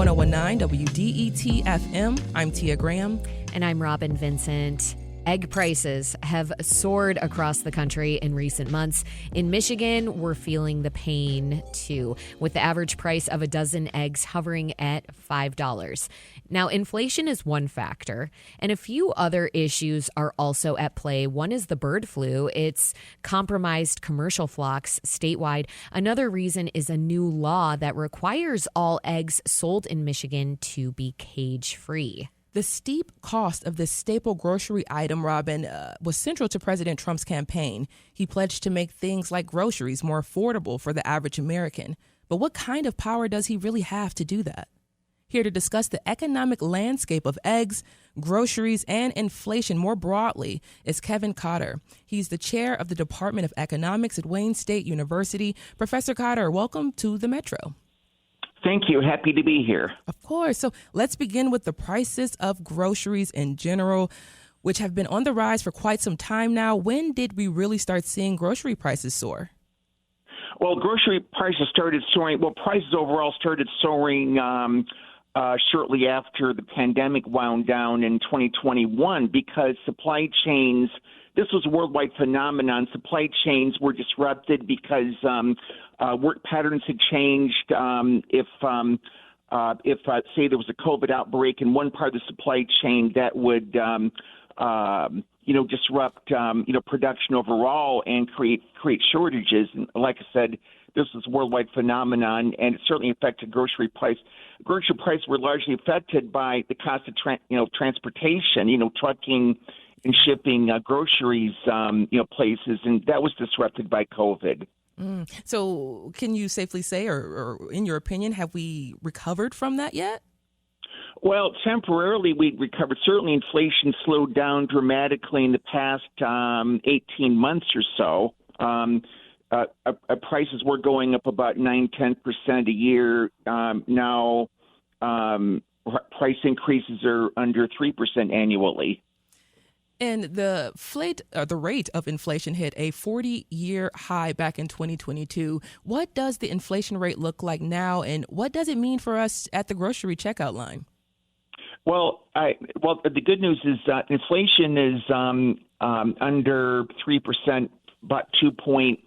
1019 WDET FM. I'm Tia Graham. And I'm Robin Vincent. Egg prices have soared across the country in recent months. In Michigan, we're feeling the pain too, with the average price of a dozen eggs hovering at $5. Now, inflation is one factor, and a few other issues are also at play. One is the bird flu. It's compromised commercial flocks statewide. Another reason is a new law that requires all eggs sold in Michigan to be cage-free. The steep cost of this staple grocery item, Robin, was central to President Trump's campaign. He pledged to make things like groceries more affordable for the average American. But what kind of power does he really have to do that? Here to discuss the economic landscape of eggs, groceries, and inflation more broadly is Kevin Cotter. He's the chair of the Department of Economics at Wayne State University. Professor Cotter, welcome to the Metro. Thank you. Happy to be here. Of course. So let's begin with the prices of groceries in general, which have been on the rise for quite some time now. When did we really start seeing grocery prices soar? Well, grocery prices started soaring. Well, prices overall started soaring shortly after the pandemic wound down in 2021 because supply chains, this was a worldwide phenomenon. Supply chains were disrupted because work patterns had changed. If say there was a COVID outbreak in one part of the supply chain, that would disrupt production overall and create shortages. And like I said, this was a worldwide phenomenon, and it certainly affected grocery price. Grocery prices were largely affected by the cost of transportation, trucking and shipping groceries places, and that was disrupted by COVID. So can you safely say, or in your opinion, have we recovered from that yet? Well, temporarily we recovered. Certainly inflation slowed down dramatically in the past 18 months or so. Prices were going up about 9-10% a year. Now price increases are under 3% annually. And the rate of inflation hit a 40-year high back in 2022. What does the inflation rate look like now, and what does it mean for us at the grocery checkout line? Well, the good news is inflation is under 3%, about 2.6%,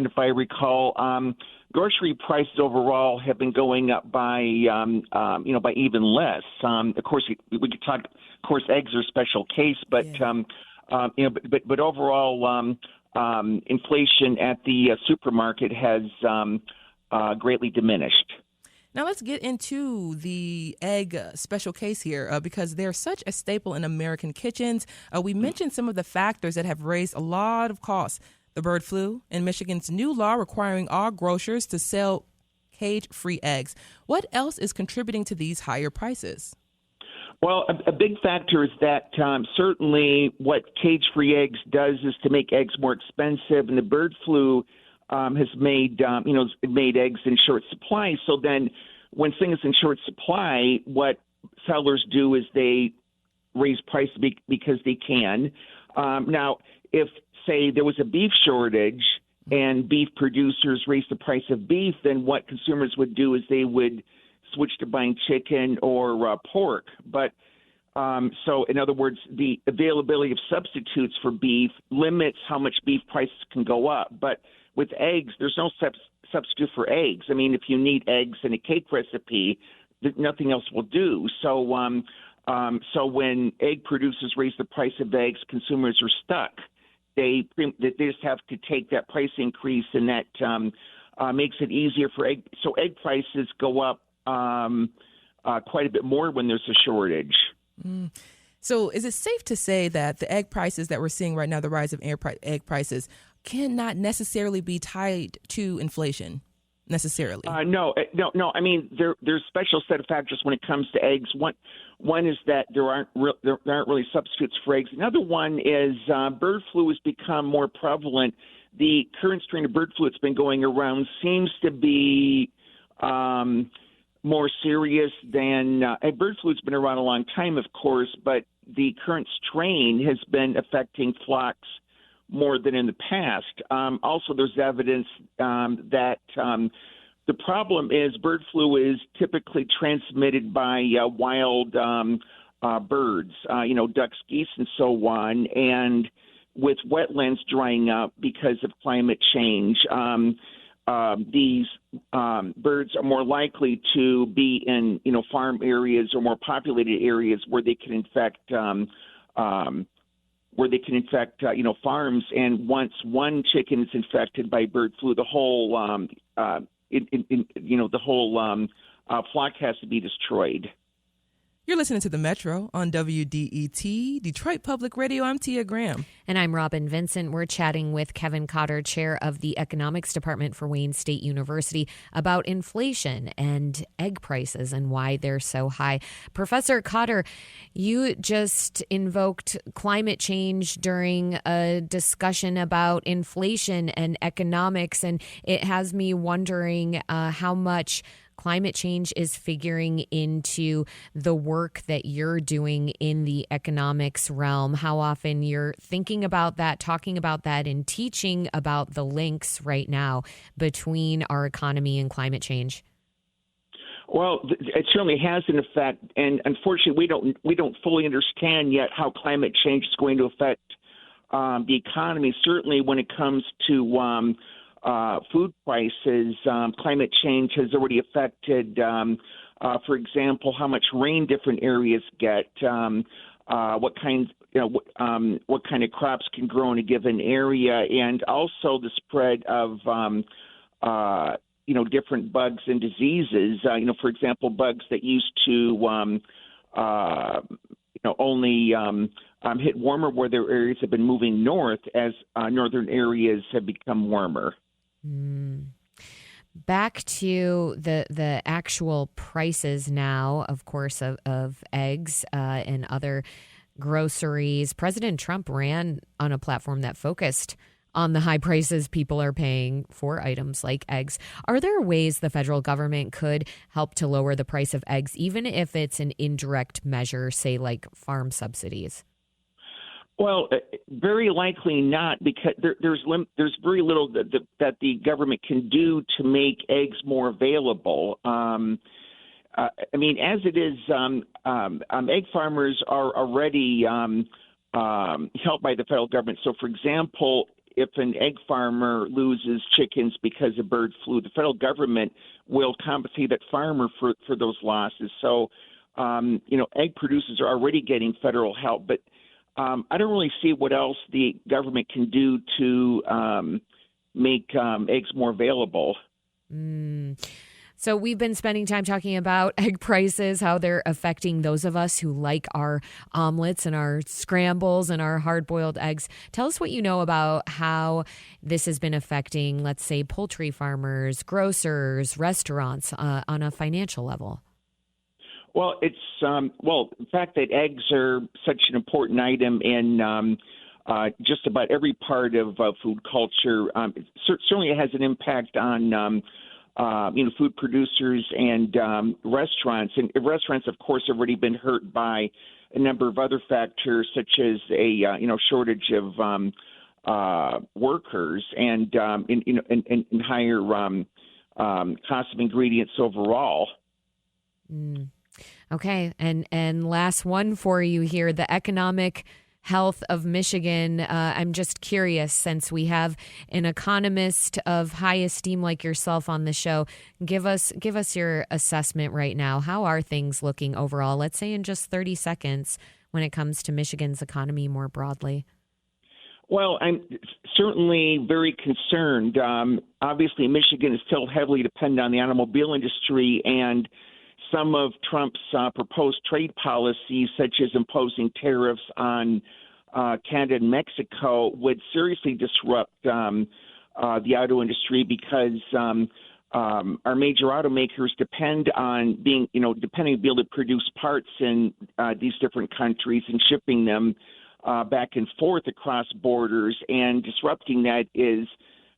if I recall. Grocery prices overall have been going up by even less. Of course, we could talk. Of course, eggs are a special case, but but overall, inflation at the supermarket has greatly diminished. Now let's get into the egg special case here because they're such a staple in American kitchens. We mentioned some of the factors that have raised a lot of costs. The bird flu and Michigan's new law requiring all grocers to sell cage-free eggs. What else is contributing to these higher prices? Well, a big factor is that certainly what cage-free eggs does is to make eggs more expensive, and the bird flu has made eggs in short supply. So then, when things in short supply, what sellers do is they raise prices because they can. Now, if say there was a beef shortage and beef producers raised the price of beef, then what consumers would do is they would switch to buying chicken or pork. But so in other words, the availability of substitutes for beef limits how much beef prices can go up. But with eggs, there's no substitute for eggs. I mean, if you need eggs in a cake recipe, nothing else will do. So when egg producers raise the price of eggs, consumers are stuck. They just have to take that price increase, and that makes it easier for egg. So egg prices go up quite a bit more when there's a shortage. So is it safe to say that the egg prices that we're seeing right now, the rise of egg prices, cannot necessarily be tied to inflation? Necessarily? No. I mean, there's a special set of factors when it comes to eggs. One is that there aren't really substitutes for eggs. Another one is bird flu has become more prevalent. The current strain of bird flu that's been going around seems to be more serious than bird flu has been around a long time, of course, but the current strain has been affecting flocks more than in the past. Also, there's evidence that The problem is bird flu is typically transmitted by wild birds, ducks, geese, and so on. And with wetlands drying up because of climate change, these birds are more likely to be in, farm areas or more populated areas where they can infect farms. And once one chicken is infected by bird flu, the whole flock has to be destroyed. You're listening to The Metro on WDET, Detroit Public Radio. I'm Tia Graham. And I'm Robin Vincent. We're chatting with Kevin Cotter, chair of the Economics Department for Wayne State University, about inflation and egg prices and why they're so high. Professor Cotter, you just invoked climate change during a discussion about inflation and economics, and it has me wondering how much climate change is figuring into the work that you're doing in the economics realm, how often you're thinking about that, talking about that, and teaching about the links right now between our economy and climate change. Well, it certainly has an effect, and unfortunately, we don't fully understand yet how climate change is going to affect the economy. Certainly, when it comes to food prices, climate change has already affected, for example, how much rain different areas get, what kind of crops can grow in a given area, and also the spread of different bugs and diseases. For example, bugs that used to only hit warmer weather areas have been moving north as northern areas have become warmer. Back to the actual prices now, of course, of eggs and other groceries. President Trump ran on a platform that focused on the high prices people are paying for items like eggs. Are there ways the federal government could help to lower the price of eggs, even if it's an indirect measure, say like farm subsidies? Well, very likely not, because there's very little that the government can do to make eggs more available. As it is, egg farmers are already helped by the federal government. So, for example, if an egg farmer loses chickens because of bird flu, the federal government will compensate that farmer for those losses. So, egg producers are already getting federal help, but I don't really see what else the government can do to make eggs more available. So we've been spending time talking about egg prices, how they're affecting those of us who like our omelets and our scrambles and our hard-boiled eggs. Tell us what you know about how this has been affecting, let's say, poultry farmers, grocers, restaurants on a financial level. Well, it's the fact that eggs are such an important item in just about every part of food culture. Certainly, it has an impact on food producers and restaurants. And restaurants, of course, have already been hurt by a number of other factors, such as a shortage of workers and higher cost of ingredients overall. Okay. And last one for you here, the economic health of Michigan. I'm just curious, since we have an economist of high esteem like yourself on the show, give us your assessment right now. How are things looking overall, let's say in just 30 seconds, when it comes to Michigan's economy more broadly? Well, I'm certainly very concerned. Obviously, Michigan is still heavily dependent on the automobile industry, and some of Trump's proposed trade policies, such as imposing tariffs on Canada and Mexico, would seriously disrupt the auto industry, because our major automakers depend on being to be able to produce parts in these different countries and shipping them back and forth across borders, and disrupting that is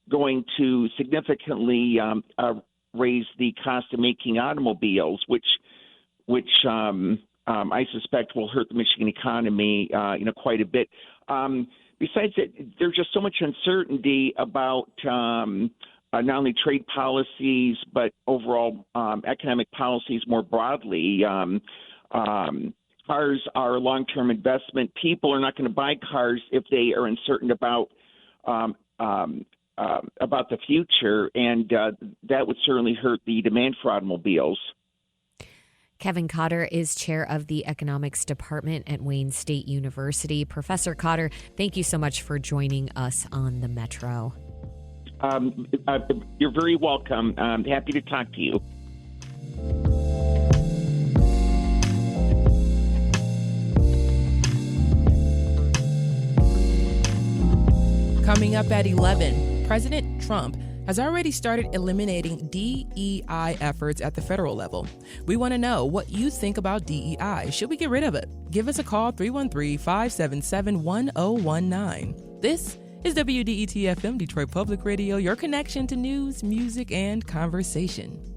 going to significantly raise the cost of making automobiles, which I suspect will hurt the Michigan economy, quite a bit. Besides that, there's just so much uncertainty about not only trade policies, but overall economic policies more broadly. Cars are a long-term investment. People are not going to buy cars if they are uncertain about the future, and that would certainly hurt the demand for automobiles. Kevin Cotter is chair of the economics department at Wayne State University. Professor Cotter, thank you so much for joining us on the Metro. You're very welcome. I'm happy to talk to you. Coming up at 11, President Trump has already started eliminating DEI efforts at the federal level. We want to know what you think about DEI. Should we get rid of it? Give us a call, 313-577-1019. This is WDET-FM, Detroit Public Radio, your connection to news, music, and conversation.